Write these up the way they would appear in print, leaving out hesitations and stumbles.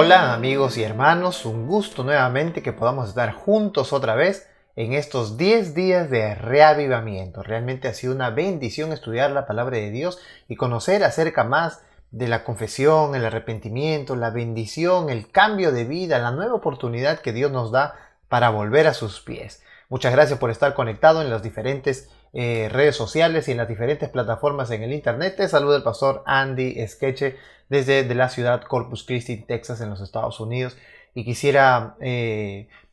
Hola amigos y hermanos, un gusto nuevamente que podamos estar juntos otra vez en estos 10 días de reavivamiento. Realmente ha sido una bendición estudiar la palabra de Dios y conocer acerca más de la confesión, el arrepentimiento, la bendición, el cambio de vida, la nueva oportunidad que Dios nos da para volver a sus pies. Muchas gracias por estar conectado en las diferentes redes sociales y en las diferentes plataformas en el internet. Te saluda el pastor Andy Esqueche desde la ciudad Corpus Christi, Texas, en los Estados Unidos. Y quisiera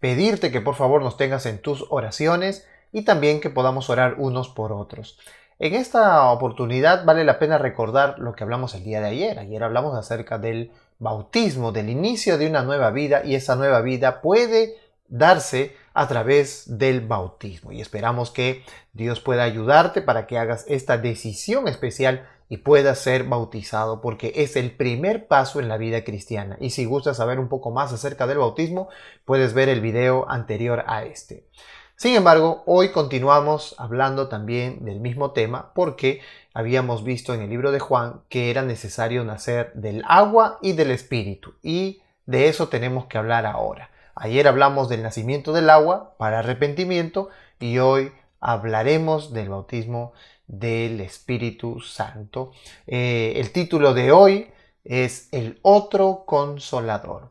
pedirte que por favor nos tengas en tus oraciones y también que podamos orar unos por otros. En esta oportunidad vale la pena recordar lo que hablamos el día de ayer. Ayer hablamos acerca del bautismo, del inicio de una nueva vida, y esa nueva vida puede darse a través del bautismo. Y esperamos que Dios pueda ayudarte para que hagas esta decisión especial y puedas ser bautizado, porque es el primer paso en la vida cristiana. Y si gustas saber un poco más acerca del bautismo, puedes ver el video anterior a este. Sin embargo, hoy continuamos hablando también del mismo tema, porque habíamos visto en el libro de Juan que era necesario nacer del agua y del espíritu, y de eso tenemos que hablar ahora. Ayer hablamos del nacimiento del agua para arrepentimiento y hoy hablaremos del bautismo del Espíritu Santo. El título de hoy es El otro consolador.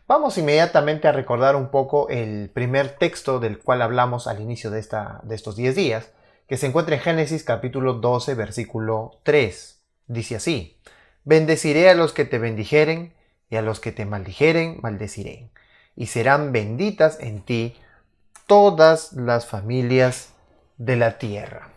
Vamos inmediatamente a recordar un poco el primer texto del cual hablamos al inicio de estos 10 días, que se encuentra en Génesis capítulo 12, versículo 3. Dice así: Bendeciré a los que te bendijeren, y a los que te maldijeren, maldeciré. Y serán benditas en ti todas las familias de la tierra.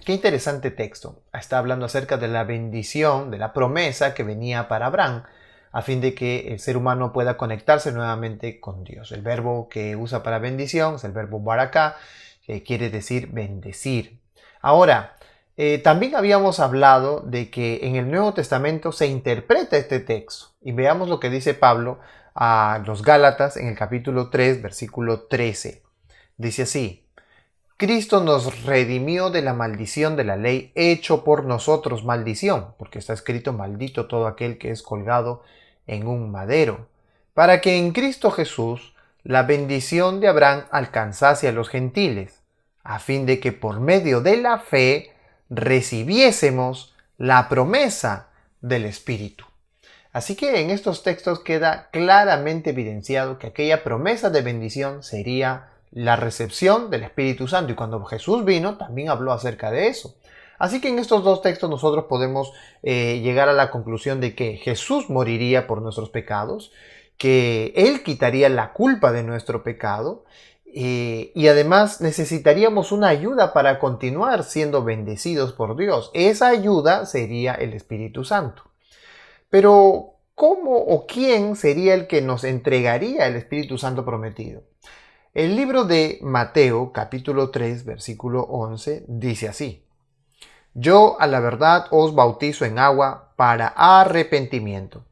Qué interesante texto. Está hablando acerca de la bendición, de la promesa que venía para Abraham, a fin de que el ser humano pueda conectarse nuevamente con Dios. El verbo que usa para bendición es el verbo baraká, que quiere decir bendecir. Ahora, también habíamos hablado de que en el Nuevo Testamento se interpreta este texto. Y veamos lo que dice Pablo a los Gálatas en el capítulo 3, versículo 13. Dice así: Cristo nos redimió de la maldición de la ley, hecho por nosotros maldición, porque está escrito: maldito todo aquel que es colgado en un madero, para que en Cristo Jesús la bendición de Abraham alcanzase a los gentiles, a fin de que por medio de la fe recibiésemos la promesa del Espíritu. Así que en estos textos queda claramente evidenciado que aquella promesa de bendición sería la recepción del Espíritu Santo. Y cuando Jesús vino, también habló acerca de eso. Así que en estos dos textos nosotros podemos llegar a la conclusión de que Jesús moriría por nuestros pecados, que Él quitaría la culpa de nuestro pecado, y además necesitaríamos una ayuda para continuar siendo bendecidos por Dios. Esa ayuda sería el Espíritu Santo. Pero, ¿cómo o quién sería el que nos entregaría el Espíritu Santo prometido? El libro de Mateo, capítulo 3, versículo 11, dice así: Yo a la verdad os bautizo en agua para arrepentimiento,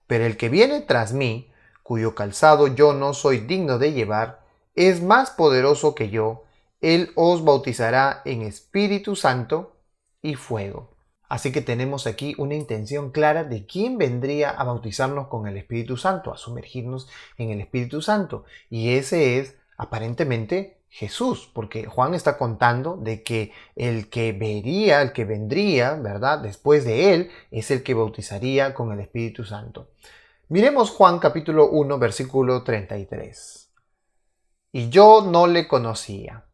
pero el que viene tras mí, cuyo calzado yo no soy digno de llevar, es más poderoso que yo. Él os bautizará en Espíritu Santo y fuego. Así que tenemos aquí una intención clara de quién vendría a bautizarnos con el Espíritu Santo, a sumergirnos en el Espíritu Santo. Y ese es aparentemente Jesús, porque Juan está contando de que el que vendría, ¿verdad?, después de él, es el que bautizaría con el Espíritu Santo. Miremos Juan capítulo 1, versículo 33. Y yo no le conocía,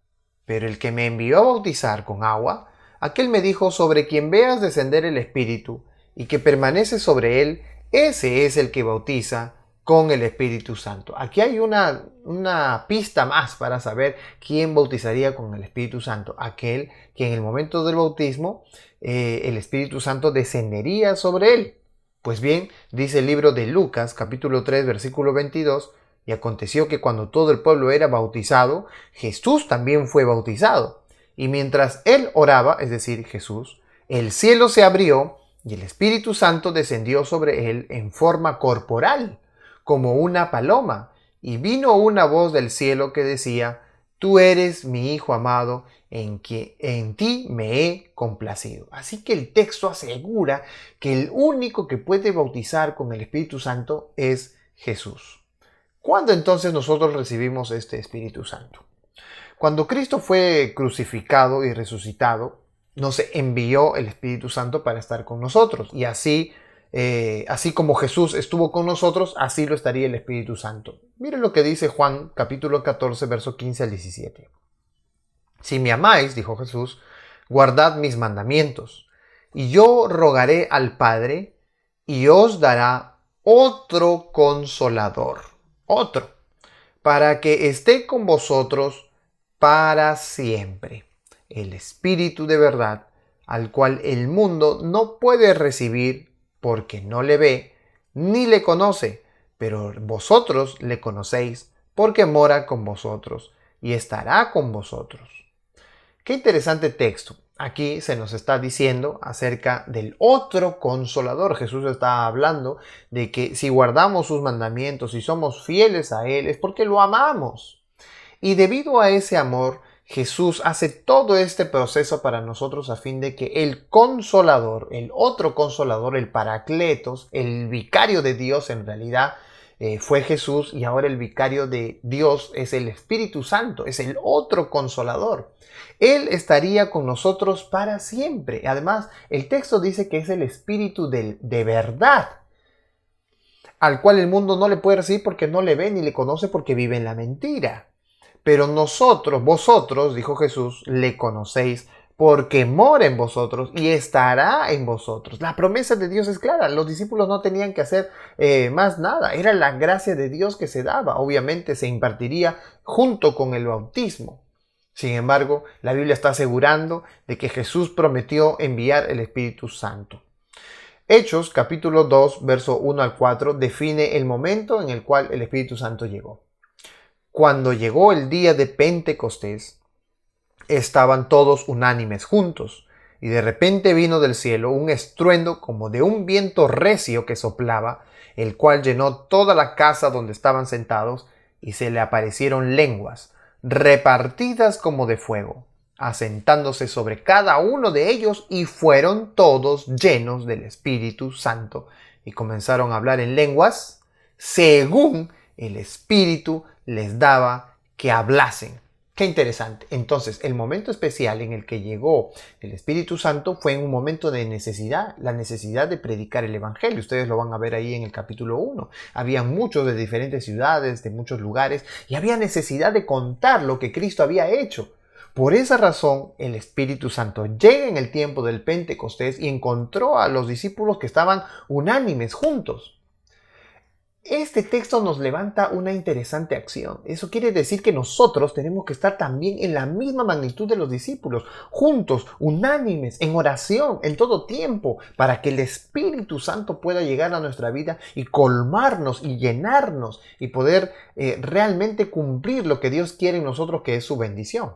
pero el que me envió a bautizar con agua, aquel me dijo: sobre quien veas descender el Espíritu y que permanece sobre él, ese es el que bautiza con el Espíritu Santo. Aquí hay una pista más para saber quién bautizaría con el Espíritu Santo. Aquel que en el momento del bautismo el Espíritu Santo descendería sobre él. Pues bien, dice el libro de Lucas, capítulo 3, versículo 22, y aconteció que cuando todo el pueblo era bautizado, Jesús también fue bautizado. Y mientras él oraba, es decir, Jesús, el cielo se abrió y el Espíritu Santo descendió sobre él en forma corporal, como una paloma, y vino una voz del cielo que decía: Tú eres mi Hijo amado, en ti me he complacido. Así que el texto asegura que el único que puede bautizar con el Espíritu Santo es Jesús. ¿Cuándo entonces nosotros recibimos este Espíritu Santo? Cuando Cristo fue crucificado y resucitado, nos envió el Espíritu Santo para estar con nosotros. Y así como Jesús estuvo con nosotros, así lo estaría el Espíritu Santo. Miren lo que dice Juan capítulo 14, verso 15 al 17. Si me amáis, dijo Jesús, guardad mis mandamientos, y yo rogaré al Padre, y os dará otro consolador, otro, para que esté con vosotros para siempre, el Espíritu de verdad, al cual el mundo no puede recibir porque no le ve ni le conoce, pero vosotros le conocéis porque mora con vosotros y estará con vosotros. Qué interesante texto. Aquí se nos está diciendo acerca del otro consolador. Jesús está hablando de que si guardamos sus mandamientos y somos fieles a Él es porque lo amamos. Y debido a ese amor, Jesús hace todo este proceso para nosotros a fin de que el consolador, el otro consolador, el Paracletos, el vicario de Dios en realidad, fue Jesús, y ahora el vicario de Dios es el Espíritu Santo, es el otro consolador. Él estaría con nosotros para siempre. Además, el texto dice que es el Espíritu de verdad, al cual el mundo no le puede recibir porque no le ve ni le conoce porque vive en la mentira. Pero vosotros, dijo Jesús, le conocéis porque mora en vosotros y estará en vosotros. La promesa de Dios es clara. Los discípulos no tenían que hacer más nada. Era la gracia de Dios que se daba. Obviamente se impartiría junto con el bautismo. Sin embargo, la Biblia está asegurando de que Jesús prometió enviar el Espíritu Santo. Hechos capítulo 2, verso 1 al 4 define el momento en el cual el Espíritu Santo llegó. Cuando llegó el día de Pentecostés, estaban todos unánimes juntos, y de repente vino del cielo un estruendo como de un viento recio que soplaba, el cual llenó toda la casa donde estaban sentados, y se le aparecieron lenguas, repartidas como de fuego, asentándose sobre cada uno de ellos, y fueron todos llenos del Espíritu Santo, y comenzaron a hablar en lenguas, según el Espíritu les daba que hablasen. Qué interesante. Entonces, el momento especial en el que llegó el Espíritu Santo fue en un momento de necesidad, la necesidad de predicar el Evangelio. Ustedes lo van a ver ahí en el capítulo 1. Había muchos de diferentes ciudades, de muchos lugares, y había necesidad de contar lo que Cristo había hecho. Por esa razón, el Espíritu Santo llega en el tiempo del Pentecostés y encontró a los discípulos que estaban unánimes juntos. Este texto nos levanta una interesante acción. Eso quiere decir que nosotros tenemos que estar también en la misma magnitud de los discípulos, juntos, unánimes, en oración, en todo tiempo, para que el Espíritu Santo pueda llegar a nuestra vida y colmarnos y llenarnos y poder realmente cumplir lo que Dios quiere en nosotros, que es su bendición.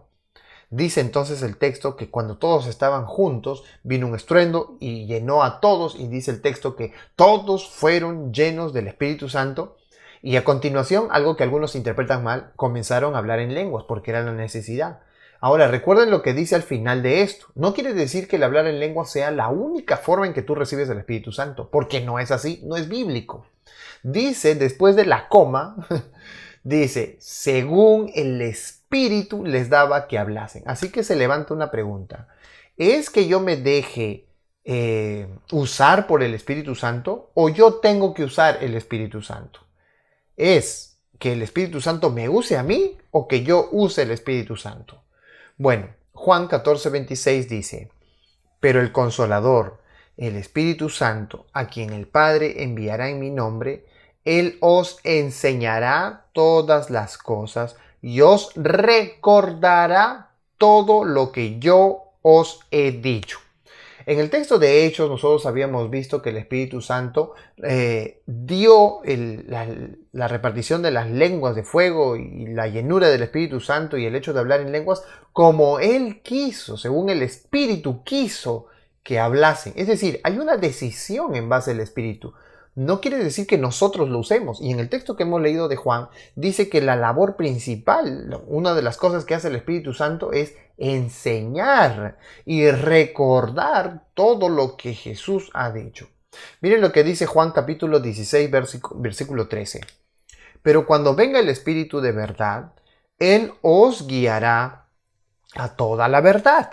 Dice entonces el texto que cuando todos estaban juntos, vino un estruendo y llenó a todos, y dice el texto que todos fueron llenos del Espíritu Santo, y a continuación, algo que algunos interpretan mal, comenzaron a hablar en lenguas porque era la necesidad. Ahora, recuerden lo que dice al final de esto. No quiere decir que el hablar en lenguas sea la única forma en que tú recibes el Espíritu Santo, porque no es así, no es bíblico. Dice, después de la coma, dice, según el Espíritu les daba que hablasen. Así que se levanta una pregunta. ¿Es que yo me deje usar por el Espíritu Santo o yo tengo que usar el Espíritu Santo? ¿Es que el Espíritu Santo me use a mí o que yo use el Espíritu Santo? Bueno, Juan 14:26 dice, pero el Consolador, el Espíritu Santo, a quien el Padre enviará en mi nombre, Él os enseñará todas las cosas y os recordará todo lo que yo os he dicho. En el texto de Hechos nosotros habíamos visto que el Espíritu Santo dio la repartición de las lenguas de fuego y la llenura del Espíritu Santo y el hecho de hablar en lenguas como Él quiso, según el Espíritu quiso que hablasen. Es decir, hay una decisión en base al Espíritu. no quiere decir que nosotros lo usemos. Y en el texto que hemos leído de Juan, dice que la labor principal, una de las cosas que hace el Espíritu Santo es enseñar y recordar todo lo que Jesús ha dicho. Miren lo que dice Juan capítulo 16, versículo 13. Pero cuando venga el Espíritu de verdad, Él os guiará a toda la verdad,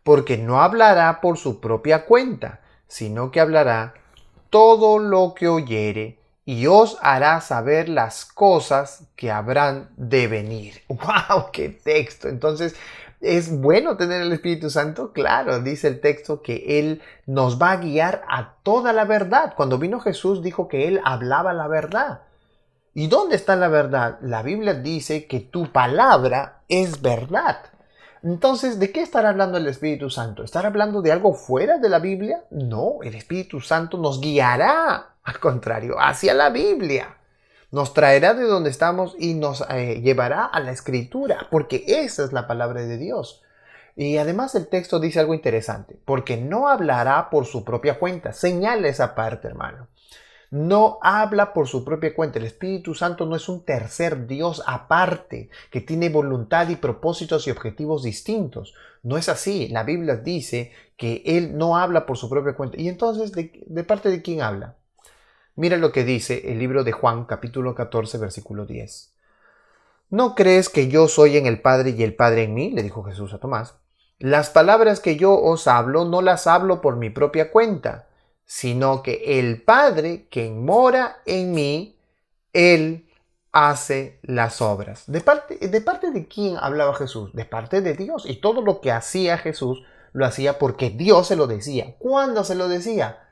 porque no hablará por su propia cuenta, sino que hablará todo lo que oyere y os hará saber las cosas que habrán de venir. ¡Wow! ¡Qué texto! Entonces, ¿es bueno tener el Espíritu Santo? Claro, dice el texto que Él nos va a guiar a toda la verdad. Cuando vino Jesús dijo que Él hablaba la verdad. ¿Y dónde está la verdad? La Biblia dice que tu palabra es verdad. Entonces, ¿de qué estará hablando el Espíritu Santo? ¿Estará hablando de algo fuera de la Biblia? No, el Espíritu Santo nos guiará, al contrario, hacia la Biblia. Nos traerá de donde estamos y nos llevará a la Escritura, porque esa es la palabra de Dios. Y además el texto dice algo interesante, porque no hablará por su propia cuenta. Señala esa parte, hermano. No habla por su propia cuenta. El Espíritu Santo no es un tercer Dios aparte, que tiene voluntad y propósitos y objetivos distintos. No es así. La Biblia dice que Él no habla por su propia cuenta. ¿Y entonces de parte de quién habla? Mira lo que dice el libro de Juan, capítulo 14, versículo 10. ¿No crees que yo soy en el Padre y el Padre en mí?, le dijo Jesús a Tomás. Las palabras que yo os hablo no las hablo por mi propia cuenta, sino que el Padre, quien mora en mí, Él hace las obras. ¿De parte de quién hablaba Jesús? De parte de Dios. Y todo lo que hacía Jesús lo hacía porque Dios se lo decía. ¿Cuándo se lo decía?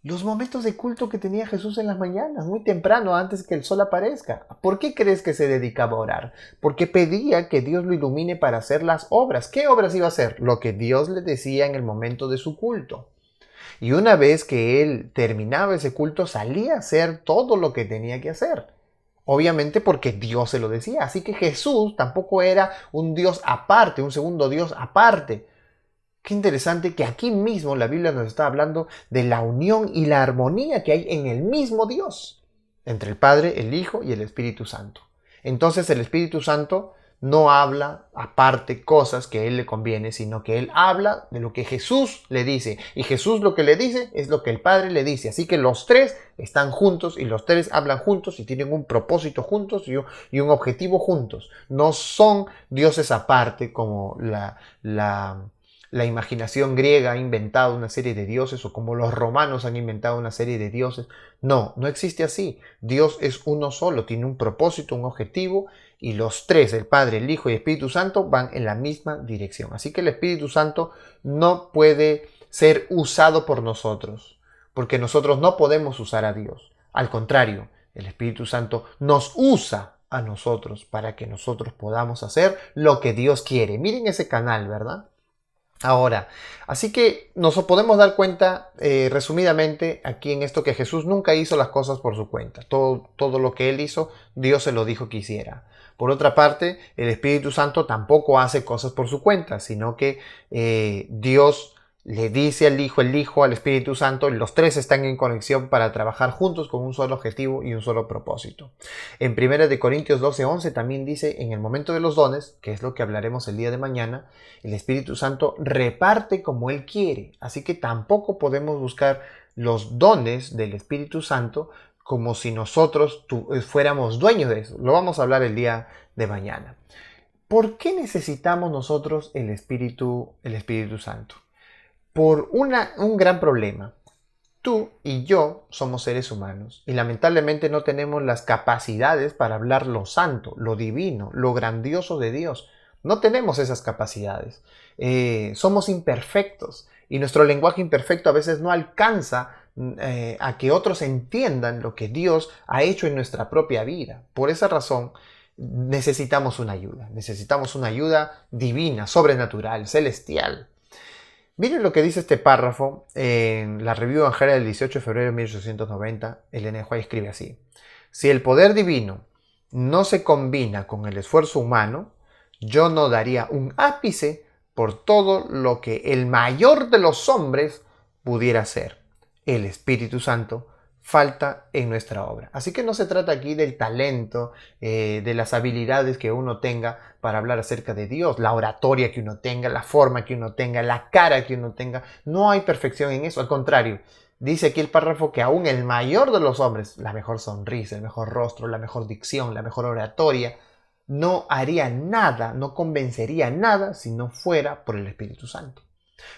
Los momentos de culto que tenía Jesús en las mañanas, muy temprano, antes que el sol aparezca. ¿Por qué crees que se dedicaba a orar? Porque pedía que Dios lo ilumine para hacer las obras. ¿Qué obras iba a hacer? Lo que Dios le decía en el momento de su culto. Y una vez que él terminaba ese culto, salía a hacer todo lo que tenía que hacer. Obviamente porque Dios se lo decía. Así que Jesús tampoco era un Dios aparte, un segundo Dios aparte. Qué interesante que aquí mismo la Biblia nos está hablando de la unión y la armonía que hay en el mismo Dios, entre el Padre, el Hijo y el Espíritu Santo. Entonces el Espíritu Santo no habla aparte cosas que a Él le conviene, sino que Él habla de lo que Jesús le dice. Y Jesús lo que le dice es lo que el Padre le dice. Así que los tres están juntos y los tres hablan juntos y tienen un propósito juntos y un objetivo juntos. No son dioses aparte como la imaginación griega ha inventado una serie de dioses o como los romanos han inventado una serie de dioses. No, no existe así. Dios es uno solo, tiene un propósito, un objetivo y los tres, el Padre, el Hijo y el Espíritu Santo, van en la misma dirección. Así que el Espíritu Santo no puede ser usado por nosotros, porque nosotros no podemos usar a Dios. Al contrario, el Espíritu Santo nos usa a nosotros para que nosotros podamos hacer lo que Dios quiere. Miren ese canal, ¿verdad? Ahora, así que nos podemos dar cuenta resumidamente aquí en esto que Jesús nunca hizo las cosas por su cuenta. Todo lo que Él hizo, Dios se lo dijo que hiciera. Por otra parte, el Espíritu Santo tampoco hace cosas por su cuenta, sino que Dios le dice al Hijo, el Hijo, al Espíritu Santo, y los tres están en conexión para trabajar juntos con un solo objetivo y un solo propósito. En 1 Corintios 12:11 también dice, en el momento de los dones, que es lo que hablaremos el día de mañana, el Espíritu Santo reparte como Él quiere. Así que tampoco podemos buscar los dones del Espíritu Santo como si nosotros fuéramos dueños de eso. Lo vamos a hablar el día de mañana. ¿Por qué necesitamos nosotros el Espíritu Santo? Por un gran problema. Tú y yo somos seres humanos y lamentablemente no tenemos las capacidades para hablar lo santo, lo divino, lo grandioso de Dios. No tenemos esas capacidades. Somos imperfectos y nuestro lenguaje imperfecto a veces no alcanza a que otros entiendan lo que Dios ha hecho en nuestra propia vida. Por esa razón necesitamos una ayuda divina, sobrenatural, celestial. Miren lo que dice este párrafo en la Review Evangélica del 18 de febrero de 1890. Ellen G. White escribe así: si el poder divino no se combina con el esfuerzo humano, yo no daría un ápice por todo lo que el mayor de los hombres pudiera hacer. El Espíritu Santo falta en nuestra obra. Así que no se trata aquí del talento, de las habilidades que uno tenga para hablar acerca de Dios, la oratoria que uno tenga, la forma que uno tenga, la cara que uno tenga. No hay perfección en eso, al contrario. Dice aquí el párrafo que aún el mayor de los hombres, la mejor sonrisa, el mejor rostro, la mejor dicción, la mejor oratoria, no haría nada, no convencería nada si no fuera por el Espíritu Santo.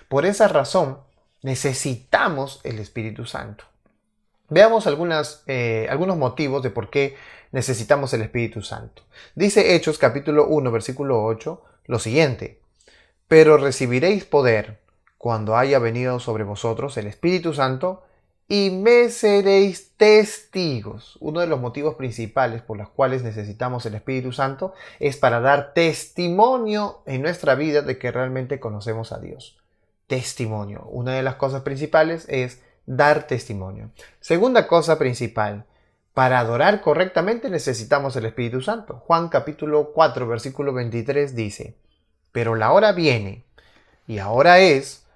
Por esa razón, necesitamos el Espíritu Santo. Veamos algunos motivos de por qué necesitamos el Espíritu Santo. Dice Hechos capítulo 1, versículo 8, lo siguiente: pero recibiréis poder cuando haya venido sobre vosotros el Espíritu Santo y me seréis testigos. Uno de los motivos principales por los cuales necesitamos el Espíritu Santo es para dar testimonio en nuestra vida de que realmente conocemos a Dios. Testimonio. Una de las cosas principales es dar testimonio. Segunda cosa principal, para adorar correctamente necesitamos el Espíritu Santo. Juan capítulo 4, versículo 23 dice: pero la hora viene, y ahora es,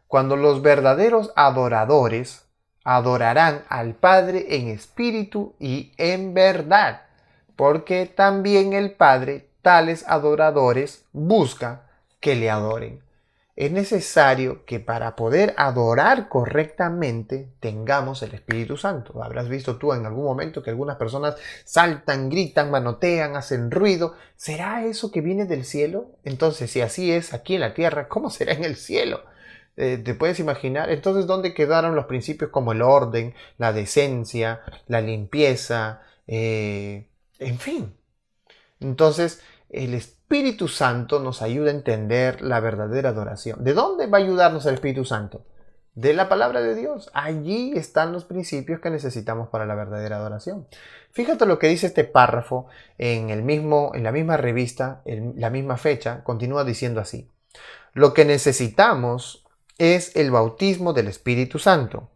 cuando los verdaderos adoradores adorarán al Padre en espíritu y en verdad, porque también el Padre tales adoradores busca que le adoren. Es necesario que para poder adorar correctamente tengamos el Espíritu Santo. Habrás visto tú en algún momento que algunas personas saltan, gritan, manotean, hacen ruido. ¿Será eso que viene del cielo? Entonces, si así es aquí en la tierra, ¿cómo será en el cielo? ¿Te puedes imaginar? Entonces, ¿dónde quedaron los principios como el orden, la decencia, la limpieza? En fin. Entonces, el Espíritu Santo nos ayuda a entender la verdadera adoración. ¿De dónde va a ayudarnos el Espíritu Santo? De la palabra de Dios. Allí están los principios que necesitamos para la verdadera adoración. Fíjate lo que dice este párrafo en la misma revista, en la misma fecha, continúa diciendo así: lo que necesitamos es el bautismo del Espíritu Santo.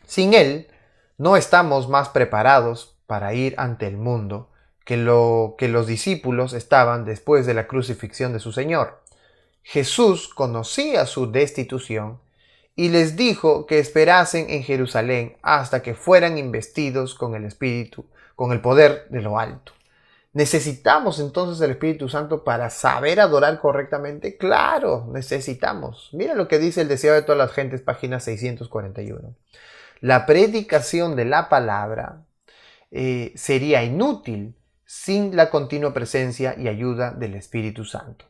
Sin él, no estamos más preparados para ir ante el mundo que los discípulos estaban después de la crucifixión de su Señor. Jesús conocía su destitución y les dijo que esperasen en Jerusalén hasta que fueran investidos con el Espíritu, con el poder de lo alto. ¿Necesitamos entonces el Espíritu Santo para saber adorar correctamente? Claro, necesitamos. Mira lo que dice el Deseo de todas las gentes, página 641. La predicación de la palabra sería inútil sin la continua presencia y ayuda del Espíritu Santo.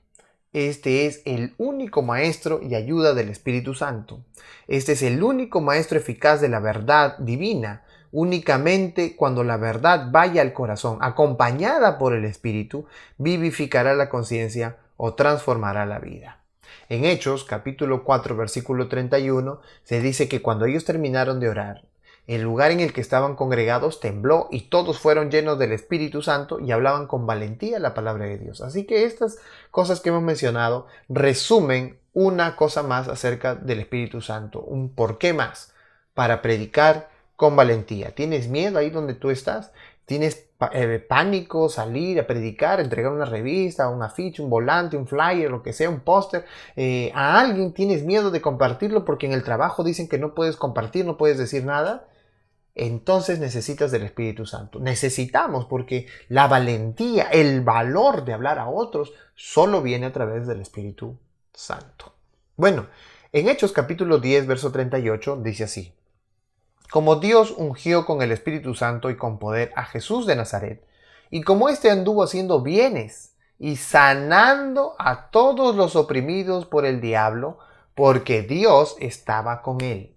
Este es el único maestro y ayuda del Espíritu Santo. Este es el único maestro eficaz de la verdad divina. Únicamente cuando la verdad vaya al corazón, acompañada por el Espíritu, vivificará la conciencia o transformará la vida. En Hechos, capítulo 4, versículo 31, se dice que cuando ellos terminaron de orar, el lugar en el que estaban congregados tembló y todos fueron llenos del Espíritu Santo y hablaban con valentía la palabra de Dios. Así que estas cosas que hemos mencionado resumen una cosa más acerca del Espíritu Santo, un porqué más para predicar con valentía. ¿Tienes miedo ahí donde tú estás? ¿Tienes pánico salir a predicar, entregar una revista, un afiche, un volante, un flyer, lo que sea, un póster? ¿A alguien tienes miedo de compartirlo porque en el trabajo dicen que no puedes compartir, no puedes decir nada? Entonces necesitas del Espíritu Santo. Necesitamos porque la valentía, el valor de hablar a otros solo viene a través del Espíritu Santo. Bueno, en Hechos capítulo 10, verso 38 dice así: como Dios ungió con el Espíritu Santo y con poder a Jesús de Nazaret, y como éste anduvo haciendo bienes y sanando a todos los oprimidos por el diablo, porque Dios estaba con él.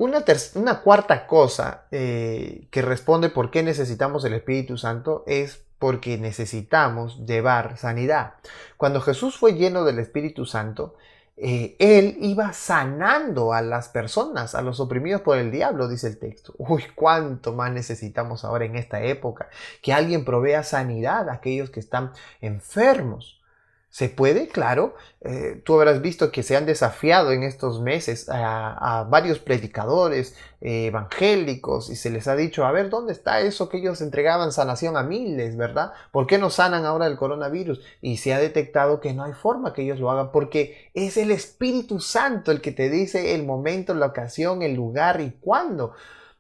Una cuarta cosa que responde por qué necesitamos el Espíritu Santo es porque necesitamos llevar sanidad. Cuando Jesús fue lleno del Espíritu Santo, Él iba sanando a las personas, a los oprimidos por el diablo, dice el texto. Uy, cuánto más necesitamos ahora en esta época, que alguien provea sanidad a aquellos que están enfermos. ¿Se puede? Claro. Tú habrás visto que se han desafiado en estos meses a varios predicadores evangélicos y se les ha dicho, a ver, ¿dónde está eso que ellos entregaban sanación a miles, verdad? ¿Por qué no sanan ahora el coronavirus? Y se ha detectado que no hay forma que ellos lo hagan porque es el Espíritu Santo el que te dice el momento, la ocasión, el lugar y cuándo.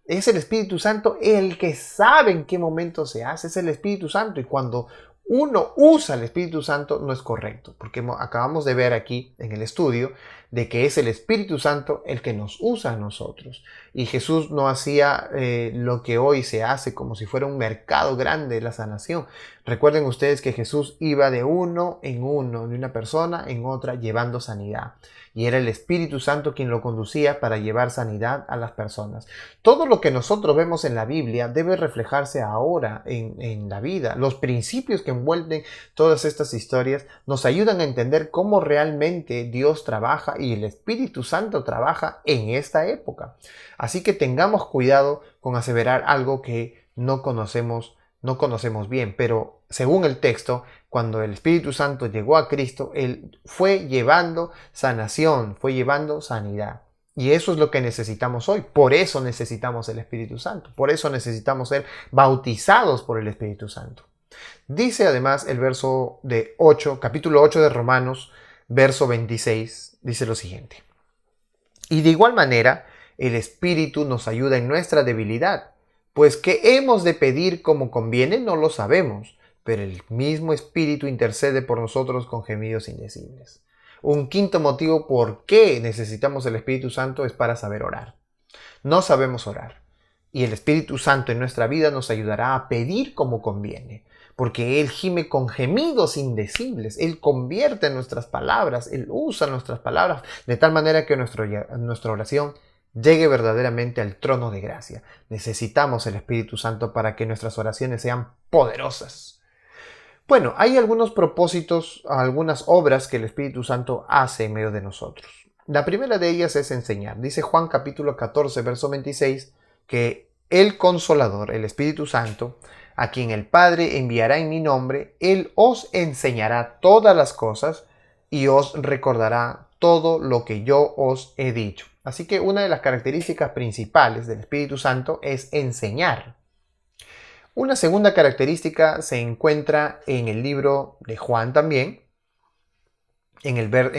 Es el Espíritu Santo el que sabe en qué momento se hace. Es el Espíritu Santo. Y cuando uno usa el Espíritu Santo no es correcto. Porque acabamos de ver aquí en el estudio de que es el Espíritu Santo el que nos usa a nosotros. Y Jesús no hacía lo que hoy se hace como si fuera un mercado grande de la sanación. Recuerden ustedes que Jesús iba de uno en uno, de una persona en otra, llevando sanidad. Y era el Espíritu Santo quien lo conducía para llevar sanidad a las personas. Todo lo que nosotros vemos en la Biblia debe reflejarse ahora en la vida. Los principios que envuelven todas estas historias nos ayudan a entender cómo realmente Dios trabaja y el Espíritu Santo trabaja en esta época. Así que tengamos cuidado con aseverar algo que no conocemos bien, pero según el texto, cuando el Espíritu Santo llegó a Cristo, Él fue llevando sanación, fue llevando sanidad. Y eso es lo que necesitamos hoy. Por eso necesitamos el Espíritu Santo. Por eso necesitamos ser bautizados por el Espíritu Santo. Dice además el verso de 8, capítulo 8 de Romanos, verso 26, dice lo siguiente. Y de igual manera, el Espíritu nos ayuda en nuestra debilidad. Pues qué hemos de pedir como conviene no lo sabemos, pero el mismo Espíritu intercede por nosotros con gemidos indecibles. Un quinto motivo por qué necesitamos el Espíritu Santo es para saber orar. No sabemos orar. Y el Espíritu Santo en nuestra vida nos ayudará a pedir como conviene, porque Él gime con gemidos indecibles. Él convierte nuestras palabras, Él usa nuestras palabras de tal manera que nuestra oración llegue verdaderamente al trono de gracia. Necesitamos el Espíritu Santo para que nuestras oraciones sean poderosas. Bueno, hay algunos propósitos, algunas obras que el Espíritu Santo hace en medio de nosotros. La primera de ellas es enseñar. Dice Juan capítulo 14, verso 26, que el Consolador, el Espíritu Santo, a quien el Padre enviará en mi nombre, Él os enseñará todas las cosas y os recordará todo lo que yo os he dicho. Así que una de las características principales del Espíritu Santo es enseñar. Una segunda característica se encuentra en el libro de Juan también, en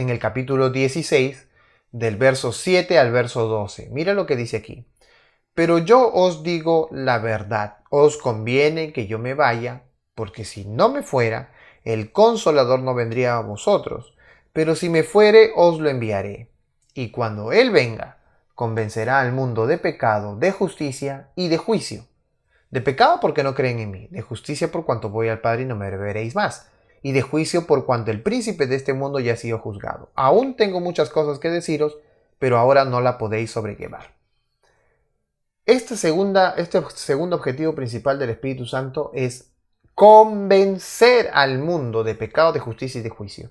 el capítulo 16, del verso 7 al verso 12. Mira lo que dice aquí. Pero yo os digo la verdad, os conviene que yo me vaya, porque si no me fuera, el Consolador no vendría a vosotros, pero si me fuere, os lo enviaré. Y cuando Él venga, convencerá al mundo de pecado, de justicia y de juicio. De pecado porque no creen en mí, de justicia por cuanto voy al Padre y no me veréis más, y de juicio por cuanto el príncipe de este mundo ya ha sido juzgado. Aún tengo muchas cosas que deciros, pero ahora no la podéis sobrellevar. Este segundo objetivo principal del Espíritu Santo es convencer al mundo de pecado, de justicia y de juicio.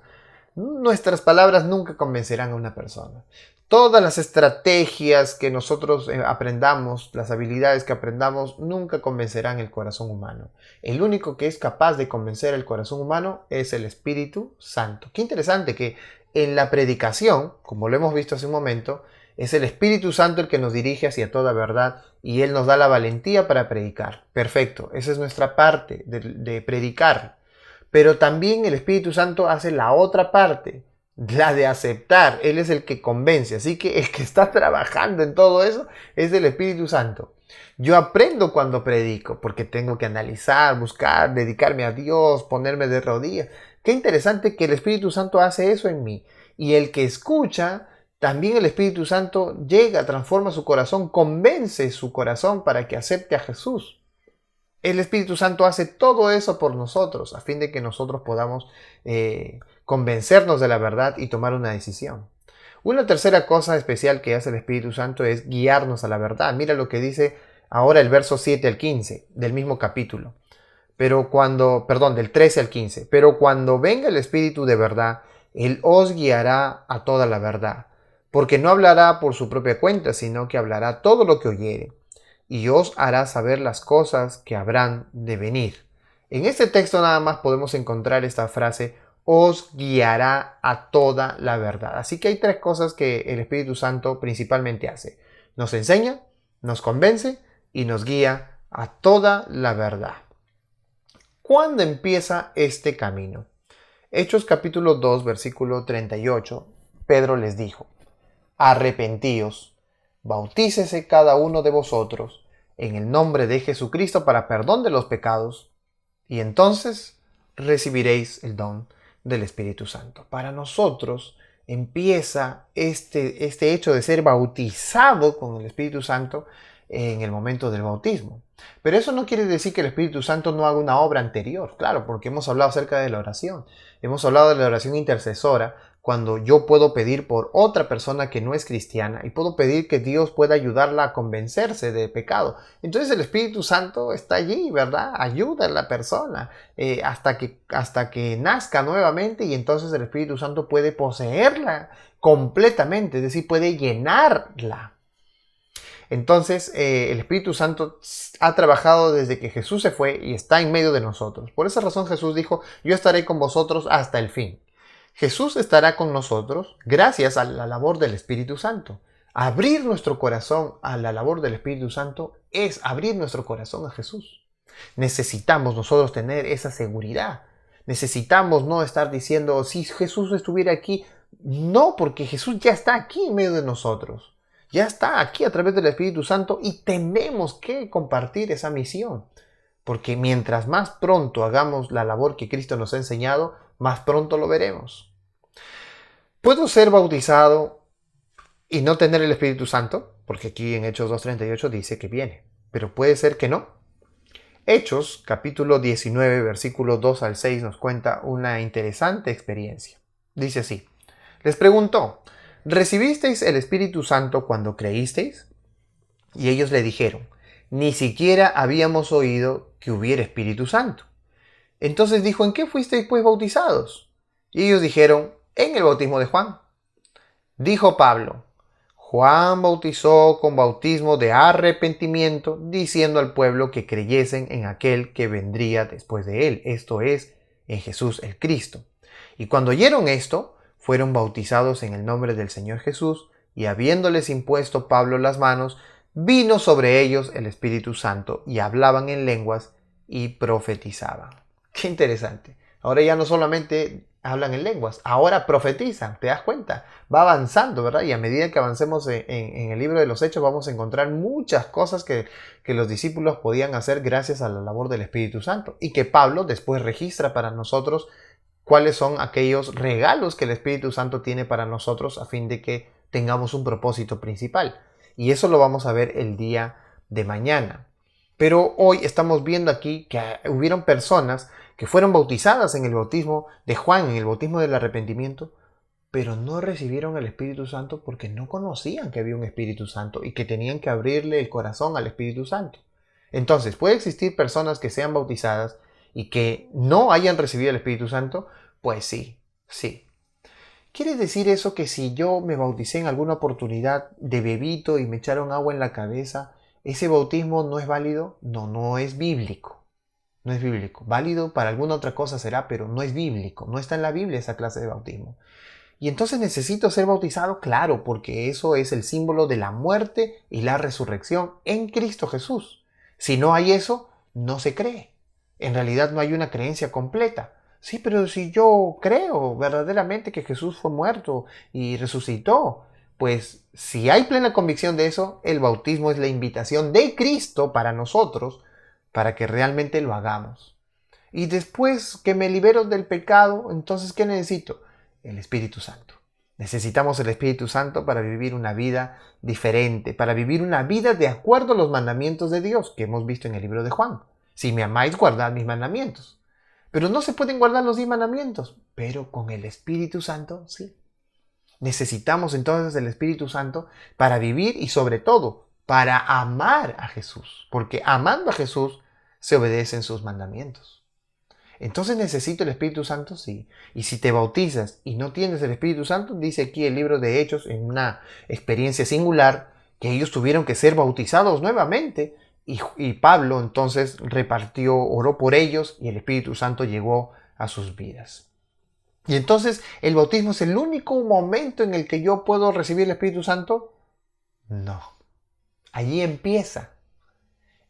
Nuestras palabras nunca convencerán a una persona. Todas las estrategias que nosotros aprendamos, las habilidades que aprendamos, nunca convencerán el corazón humano. El único que es capaz de convencer el corazón humano es el Espíritu Santo. Qué interesante que en la predicación, como lo hemos visto hace un momento, es el Espíritu Santo el que nos dirige hacia toda verdad y Él nos da la valentía para predicar. Perfecto, esa es nuestra parte de predicar. Pero también el Espíritu Santo hace la otra parte, la de aceptar. Él es el que convence. Así que el que está trabajando en todo eso es el Espíritu Santo. Yo aprendo cuando predico, porque tengo que analizar, buscar, dedicarme a Dios, ponerme de rodillas. Qué interesante que el Espíritu Santo hace eso en mí. Y el que escucha, también el Espíritu Santo llega, transforma su corazón, convence su corazón para que acepte a Jesús. El Espíritu Santo hace todo eso por nosotros, a fin de que nosotros podamos convencernos de la verdad y tomar una decisión. Una tercera cosa especial que hace el Espíritu Santo es guiarnos a la verdad. Mira lo que dice ahora el verso 7 al 15 del mismo capítulo. Del 13 al 15. Pero cuando venga el Espíritu de verdad, Él os guiará a toda la verdad. Porque no hablará por su propia cuenta, sino que hablará todo lo que oyere. Y os hará saber las cosas que habrán de venir. En este texto nada más podemos encontrar esta frase, os guiará a toda la verdad. Así que hay tres cosas que el Espíritu Santo principalmente hace. Nos enseña, nos convence y nos guía a toda la verdad. ¿Cuándo empieza este camino? Hechos capítulo 2, versículo 38, Pedro les dijo, arrepentíos, bautícese cada uno de vosotros en el nombre de Jesucristo para perdón de los pecados, y entonces recibiréis el don del Espíritu Santo. Para nosotros empieza este hecho de ser bautizado con el Espíritu Santo en el momento del bautismo. Pero eso no quiere decir que el Espíritu Santo no haga una obra anterior, claro, porque hemos hablado acerca de la oración. Hemos hablado de la oración intercesora, cuando yo puedo pedir por otra persona que no es cristiana y puedo pedir que Dios pueda ayudarla a convencerse de pecado. Entonces el Espíritu Santo está allí, ¿verdad? Ayuda a la persona hasta que nazca nuevamente, y entonces el Espíritu Santo puede poseerla completamente, es decir, puede llenarla. Entonces el Espíritu Santo ha trabajado desde que Jesús se fue y está en medio de nosotros. Por esa razón Jesús dijo: yo estaré con vosotros hasta el fin. Jesús estará con nosotros gracias a la labor del Espíritu Santo. Abrir nuestro corazón a la labor del Espíritu Santo es abrir nuestro corazón a Jesús. Necesitamos nosotros tener esa seguridad. Necesitamos no estar diciendo: si Jesús estuviera aquí. No, porque Jesús ya está aquí en medio de nosotros. Ya está aquí a través del Espíritu Santo, y tenemos que compartir esa misión. Porque mientras más pronto hagamos la labor que Cristo nos ha enseñado, más pronto lo veremos. ¿Puedo ser bautizado y no tener el Espíritu Santo? Porque aquí en Hechos 2:38 dice que viene. Pero puede ser que no. Hechos, capítulo 19, versículos 2 al 6, nos cuenta una interesante experiencia. Dice así: les preguntó: ¿recibisteis el Espíritu Santo cuando creísteis? Y ellos le dijeron: ni siquiera habíamos oído que hubiera Espíritu Santo. Entonces dijo: ¿en qué fuisteis pues bautizados? Y ellos dijeron: en el bautismo de Juan. Dijo Pablo: Juan bautizó con bautismo de arrepentimiento, diciendo al pueblo que creyesen en aquel que vendría después de él, esto es, en Jesús el Cristo. Y cuando oyeron esto, fueron bautizados en el nombre del Señor Jesús, y habiéndoles impuesto Pablo las manos, vino sobre ellos el Espíritu Santo, y hablaban en lenguas y profetizaban. Qué interesante. Ahora ya no solamente hablan en lenguas, ahora profetizan, ¿te das cuenta? Va avanzando, ¿verdad? Y a medida que avancemos en el libro de los Hechos, vamos a encontrar muchas cosas que los discípulos podían hacer gracias a la labor del Espíritu Santo, y que Pablo después registra para nosotros cuáles son aquellos regalos que el Espíritu Santo tiene para nosotros a fin de que tengamos un propósito principal. Y eso lo vamos a ver el día de mañana. Pero hoy estamos viendo aquí que hubieron personas que fueron bautizadas en el bautismo de Juan, en el bautismo del arrepentimiento, pero no recibieron el Espíritu Santo porque no conocían que había un Espíritu Santo y que tenían que abrirle el corazón al Espíritu Santo. Entonces, puede existir personas que sean bautizadas y que no hayan recibido el Espíritu Santo. Pues sí, sí. ¿Quiere decir eso que si yo me bauticé en alguna oportunidad de bebito y me echaron agua en la cabeza, ese bautismo no es válido? No, no es bíblico. No es bíblico. Válido para alguna otra cosa será, pero no es bíblico. No está en la Biblia esa clase de bautismo. Y entonces necesito ser bautizado, claro, porque eso es el símbolo de la muerte y la resurrección en Cristo Jesús. Si no hay eso, no se cree. En realidad no hay una creencia completa. Sí, pero si yo creo verdaderamente que Jesús fue muerto y resucitó, pues si hay plena convicción de eso, el bautismo es la invitación de Cristo para nosotros, para que realmente lo hagamos. Y después que me libero del pecado, entonces ¿qué necesito? El Espíritu Santo. Necesitamos el Espíritu Santo para vivir una vida diferente, para vivir una vida de acuerdo a los mandamientos de Dios que hemos visto en el libro de Juan. Si me amáis, guardad mis mandamientos. Pero no se pueden guardar los 10 mandamientos, pero con el Espíritu Santo sí. Necesitamos entonces el Espíritu Santo para vivir y sobre todo para amar a Jesús, porque amando a Jesús se obedecen sus mandamientos. Entonces necesito el Espíritu Santo, sí. Y si te bautizas y no tienes el Espíritu Santo, dice aquí el libro de Hechos, en una experiencia singular, que ellos tuvieron que ser bautizados nuevamente. Y Pablo entonces oró por ellos, y el Espíritu Santo llegó a sus vidas. Y entonces, ¿el bautismo es el único momento en el que yo puedo recibir el Espíritu Santo? No. Allí empieza.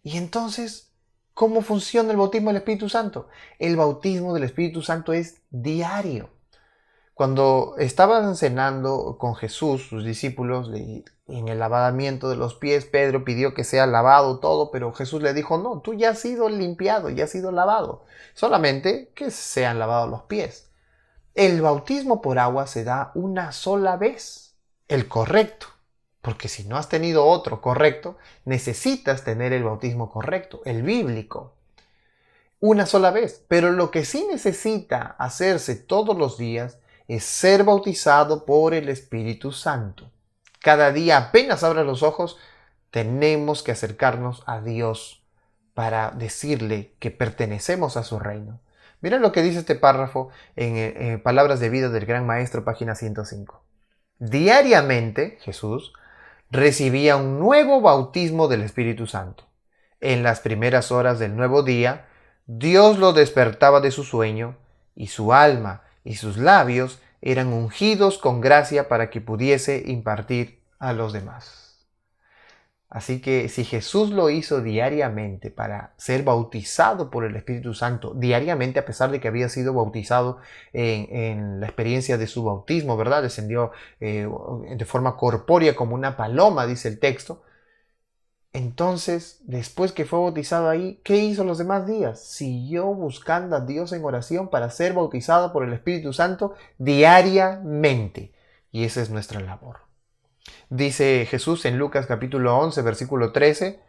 Y entonces, ¿cómo funciona el bautismo del Espíritu Santo? El bautismo del Espíritu Santo es diario. Cuando estaban cenando con Jesús, sus discípulos, en el lavamiento de los pies, Pedro pidió que sea lavado todo, pero Jesús le dijo, no, tú ya has sido limpiado, ya has sido lavado, solamente que sean lavados los pies. El bautismo por agua se da una sola vez, el correcto, porque si no has tenido otro correcto, necesitas tener el bautismo correcto, el bíblico. Una sola vez, pero lo que sí necesita hacerse todos los días es ser bautizado por el Espíritu Santo. Cada día, apenas abras los ojos, tenemos que acercarnos a Dios para decirle que pertenecemos a su reino. Mira lo que dice este párrafo en Palabras de Vida del Gran Maestro, página 105. Diariamente, Jesús recibía un nuevo bautismo del Espíritu Santo. En las primeras horas del nuevo día, Dios lo despertaba de su sueño, y su alma y sus labios eran ungidos con gracia para que pudiese impartir a los demás. Así que si Jesús lo hizo diariamente para ser bautizado por el Espíritu Santo, diariamente, a pesar de que había sido bautizado en la experiencia de su bautismo, ¿verdad? Descendió de forma corpórea como una paloma, dice el texto. Entonces, después que fue bautizado ahí, ¿qué hizo los demás días? Siguió buscando a Dios en oración para ser bautizado por el Espíritu Santo diariamente. Y esa es nuestra labor. Dice Jesús en Lucas capítulo 11, versículo 13,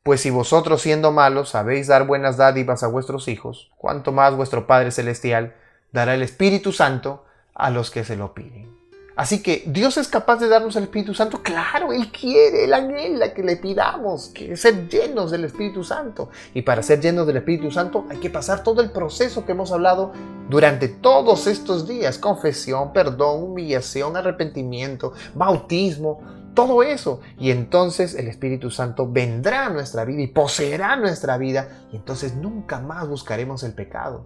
pues si vosotros siendo malos sabéis dar buenas dádivas a vuestros hijos, cuánto más vuestro Padre Celestial dará el Espíritu Santo a los que se lo piden. Así que Dios es capaz de darnos el Espíritu Santo. Claro, Él quiere, Él anhela que le pidamos, que ser llenos del Espíritu Santo. Y para ser llenos del Espíritu Santo hay que pasar todo el proceso que hemos hablado durante todos estos días. Confesión, perdón, humillación, arrepentimiento, bautismo, todo eso. Y entonces el Espíritu Santo vendrá a nuestra vida y poseerá nuestra vida. Y entonces nunca más buscaremos el pecado.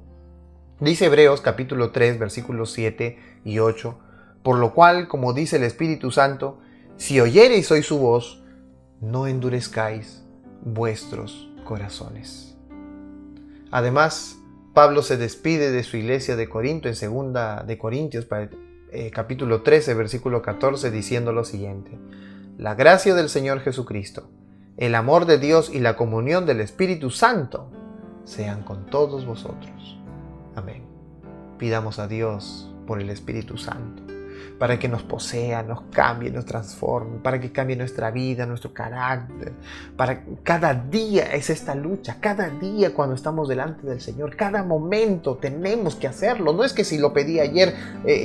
Dice Hebreos capítulo 3, versículos 7 y 8. Por lo cual, como dice el Espíritu Santo, si oyereis hoy su voz, no endurezcáis vuestros corazones. Además, Pablo se despide de su iglesia de Corinto en 2 de Corintios, capítulo 13, versículo 14, diciendo lo siguiente: la gracia del Señor Jesucristo, el amor de Dios y la comunión del Espíritu Santo sean con todos vosotros. Amén. Pidamos a Dios por el Espíritu Santo, para que nos posea, nos cambie, nos transforme, para que cambie nuestra vida, nuestro carácter. Cada día es esta lucha, cada día cuando estamos delante del Señor, cada momento tenemos que hacerlo. No es que si lo pedí ayer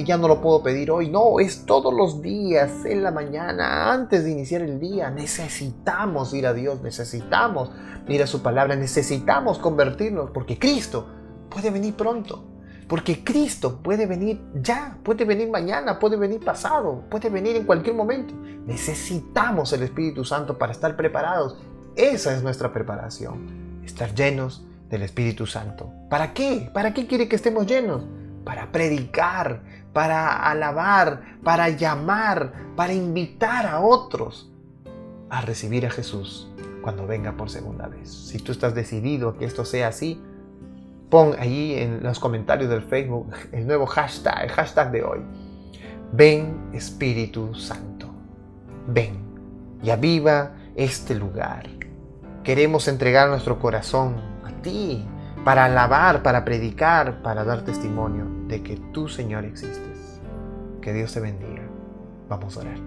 ya no lo puedo pedir hoy, no, es todos los días, en la mañana, antes de iniciar el día. Necesitamos ir a Dios, necesitamos ir a su palabra, necesitamos convertirnos, porque Cristo puede venir pronto. Porque Cristo puede venir ya, puede venir mañana, puede venir pasado, puede venir en cualquier momento. Necesitamos el Espíritu Santo para estar preparados. Esa es nuestra preparación, estar llenos del Espíritu Santo. ¿Para qué? ¿Para qué quiere que estemos llenos? Para predicar, para alabar, para llamar, para invitar a otros a recibir a Jesús cuando venga por segunda vez. Si tú estás decidido a que esto sea así, pon allí en los comentarios del Facebook el nuevo hashtag, el hashtag de hoy. Ven Espíritu Santo, ven y aviva este lugar. Queremos entregar nuestro corazón a ti para alabar, para predicar, para dar testimonio de que tú, Señor, existes. Que Dios te bendiga. Vamos a orar.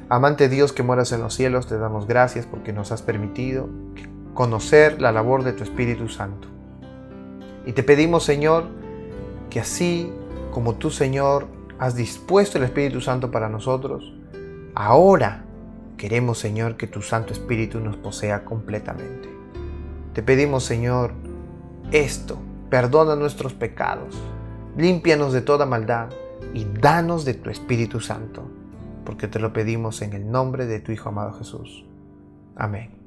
Amante Dios que moras en los cielos, te damos gracias porque nos has permitido conocer la labor de tu Espíritu Santo. Y te pedimos, Señor, que así como tú, Señor, has dispuesto el Espíritu Santo para nosotros, ahora queremos, Señor, que tu Santo Espíritu nos posea completamente. Te pedimos, Señor, esto: perdona nuestros pecados, límpianos de toda maldad y danos de tu Espíritu Santo, porque te lo pedimos en el nombre de tu Hijo amado Jesús. Amén.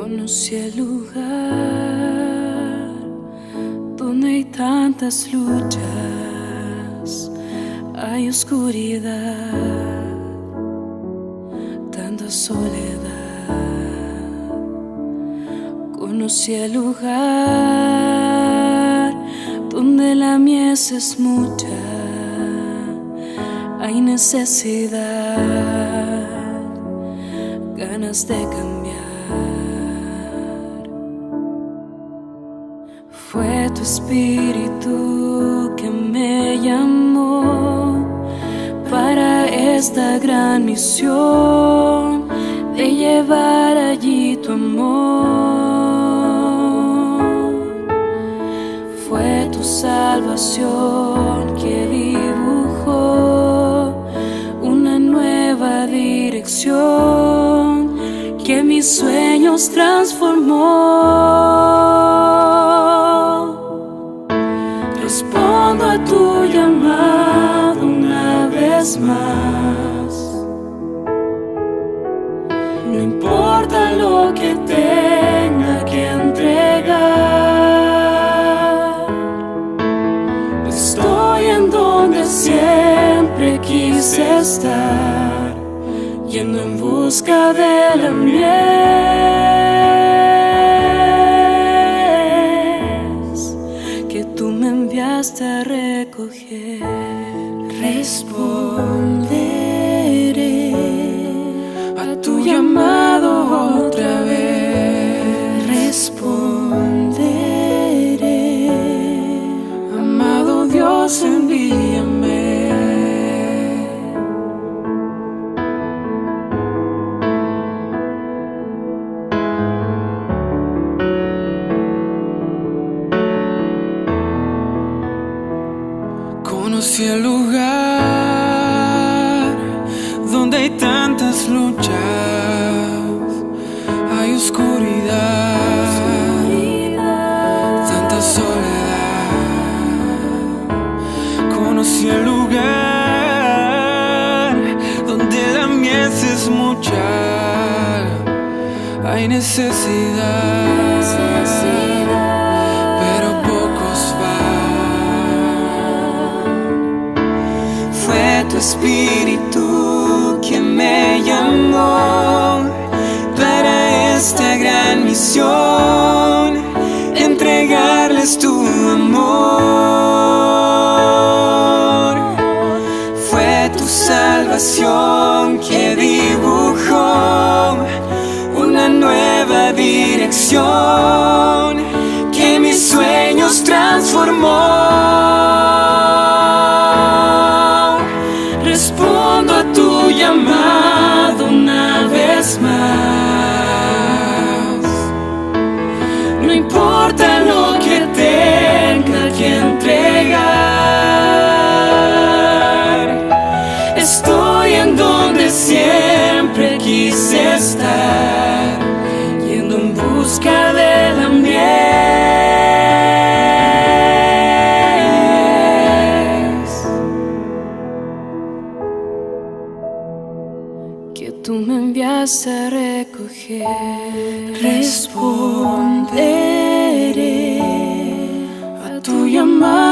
Conocí el lugar donde hay tantas luchas, hay oscuridad, tanta soledad. Conocí el lugar donde la mies es mucha, hay necesidad, ganas de cambiar. Fue tu espíritu que me llamó para esta gran misión de llevar allí tu amor. Fue tu salvación que dibujó una nueva dirección que mis sueños transformó. Respondo a tu llamado una vez más. No importa lo que tenga que entregar, estoy en donde siempre quise estar, yendo en busca de la mies que tú me enviaste a recoger. Responderé a tu llamado otra vez. Responderé, amado Dios, envíame. Conocí el lugar donde hay tantas luchas, hay oscuridad, tanta soledad. Conocí el lugar donde la mies es mucha, hay necesidad, pero pocos van. Fue tu espíritu que me llamó para esta gran misión, entregarles tu amor. Fue tu salvación que dibujó una nueva dirección que mis sueños transformó. Respondo a tu llamado una vez más. No importa lo que tenga que entregar, estoy en donde siempre quise estar, yendo en busca de la mies que tú me enviaste a recoger. Responderé a tu llamado